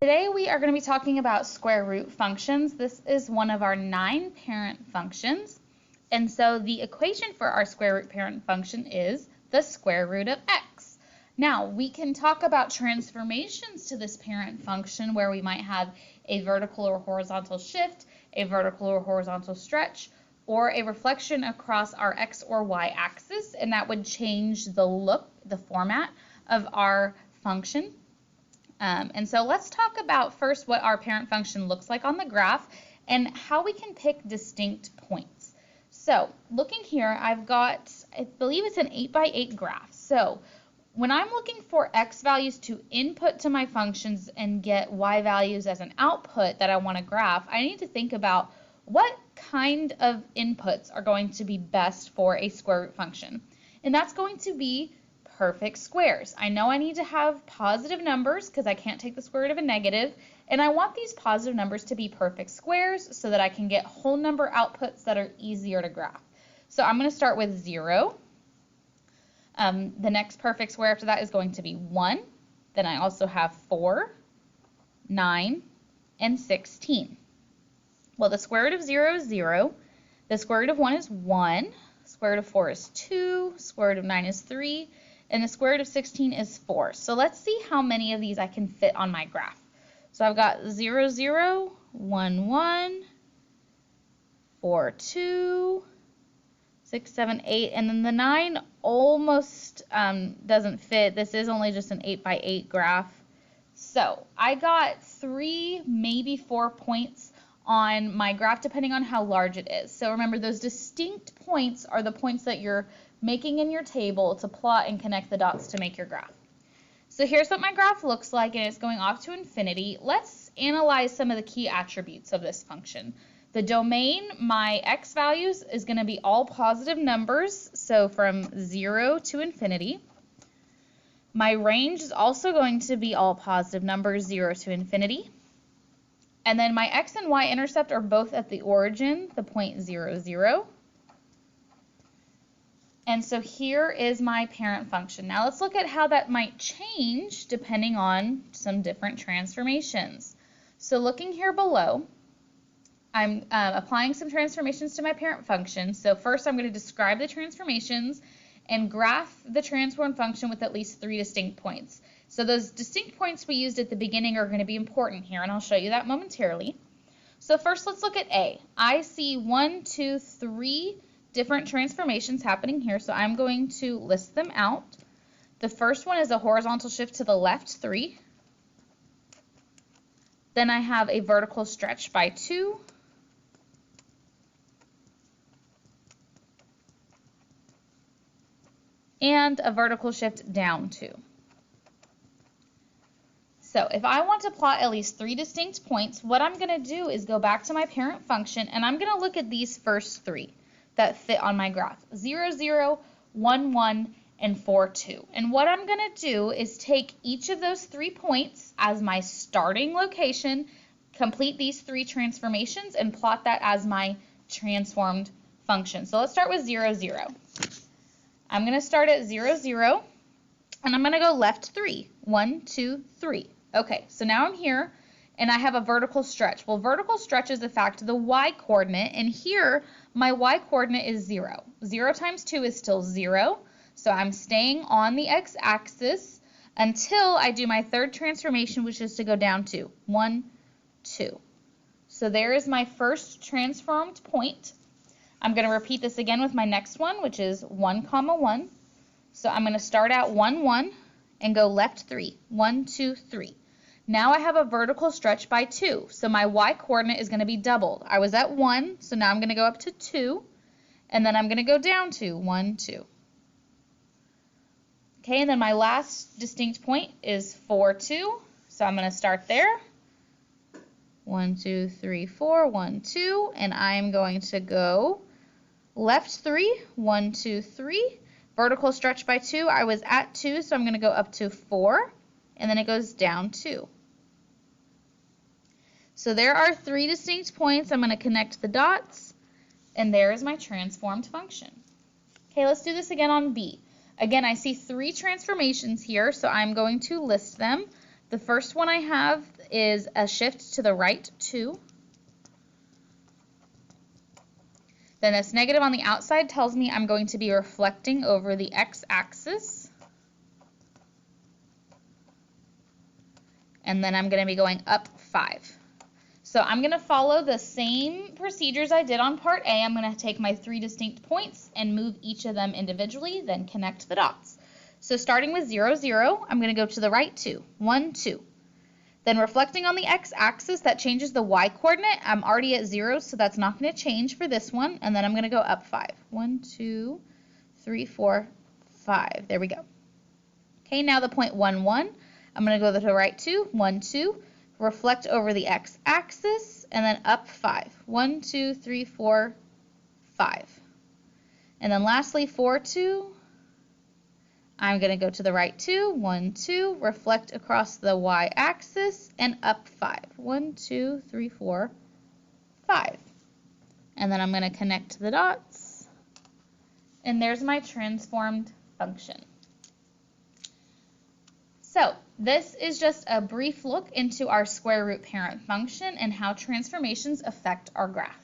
Today we are going to be talking about square root functions. This is one of our 9 parent functions. And so the equation for our square root parent function is the square root of x. Now we can talk about transformations to this parent function where we might have a vertical or horizontal shift, a vertical or horizontal stretch, or a reflection across our x or y axis, and that would change the look, the format of our function. And so let's talk about first what our parent function looks like on the graph and how we can pick distinct points. So looking here, I've got, I believe it's an 8x8 graph. So when I'm looking for x values to input to my functions and get y values as an output that I want to graph, I need to think about what kind of inputs are going to be best for a square root function. And that's going to be perfect squares. I know I need to have positive numbers because I can't take the square root of a negative, and I want these positive numbers to be perfect squares so that I can get whole number outputs that are easier to graph. So I'm going to start with 0. The next perfect square after that is going to be 1. Then I also have 4, 9, and 16. Well, the square root of 0 is 0. The square root of 1 is 1. Square root of 4 is 2. Square root of 9 is 3. And the square root of 16 is 4. So let's see how many of these I can fit on my graph. So I've got 0, 0, 1, 1, 4, 2, 6, 7, 8, and then the 9 almost doesn't fit. This is only just an 8x8 graph. So I got 3, maybe 4 points on my graph depending on how large it is. So remember, those distinct points are the points that you're making in your table to plot and connect the dots to make your graph. So here's what my graph looks like, and it's going off to infinity. Let's analyze some of the key attributes of this function. The domain, my x values, is going to be all positive numbers, so from 0 to infinity. My range is also going to be all positive numbers, 0 to infinity. And then my x and y intercept are both at the origin, the point 0, 0. And so here is my parent function. Now let's look at how that might change depending on some different transformations. So looking here below, I'm applying some transformations to my parent function. So first I'm going to describe the transformations and graph the transformed function with at least 3 distinct points. So those distinct points we used at the beginning are going to be important here, and I'll show you that momentarily. So first let's look at A. I see 1, 2, 3 different transformations happening here, so I'm going to list them out. The first one is a horizontal shift to the left, 3. Then I have a vertical stretch by 2. And a vertical shift down 2. So if I want to plot at least 3 distinct points, what I'm going to do is go back to my parent function, and I'm going to look at these first 3 that fit on my graph, 0, 0, 1, 1, and 4, 2. And what I'm going to do is take each of those 3 points as my starting location, complete these 3 transformations, and plot that as my transformed function. So let's start with 0, 0. I'm going to start at 0, 0, and I'm going to go left 3. 1, 2, 3. Okay, so now I'm here, and I have a vertical stretch. Well, vertical stretch is in fact the y-coordinate, and here my y-coordinate is 0. 0 times 2 is still 0, so I'm staying on the x-axis until I do my third transformation, which is to go down 2. 1, 2. So there is my first transformed point. I'm going to repeat this again with my next one, which is 1, 1. So I'm going to start at 1, 1 and go left 3. 1, 2, 3. Now I have a vertical stretch by 2, so my y-coordinate is going to be doubled. I was at 1, so now I'm going to go up to 2, and then I'm going to go down 2. 1, 2. Okay, and then my last distinct point is 4, 2, so I'm going to start there. 1, 2, 3, 4, 1, 2, and I'm going to go left 3, 1, 2, 3. Vertical stretch by 2, I was at 2, so I'm going to go up to 4, and then it goes down 2. So there are 3 distinct points. I'm going to connect the dots, and there is my transformed function. Okay, let's do this again on B. Again, I see 3 transformations here, so I'm going to list them. The first one I have is a shift to the right 2. Then this negative on the outside tells me I'm going to be reflecting over the x-axis. And then I'm going to be going up 5. So I'm going to follow the same procedures I did on part A. I'm going to take my 3 distinct points and move each of them individually, then connect the dots. So starting with 0, 0, I'm going to go to the right 2, 1, 2. Then reflecting on the x-axis, that changes the y-coordinate. I'm already at 0, so that's not going to change for this one. And then I'm going to go up 5. 1, 2, 3, 4, 5. There we go. Okay, now the point 1, 1. I'm going to go to the right 2, 1, 2. Reflect over the x-axis, and then up 5. 1, 2, 3, 4, 5. And then lastly, 4, 2. I'm going to go to the right 2, 1, 2, reflect across the y-axis, and up 5. 1, 2, 3, 4, 5. And then I'm going to connect the dots, and there's my transformed function. So this is just a brief look into our square root parent function and how transformations affect our graph.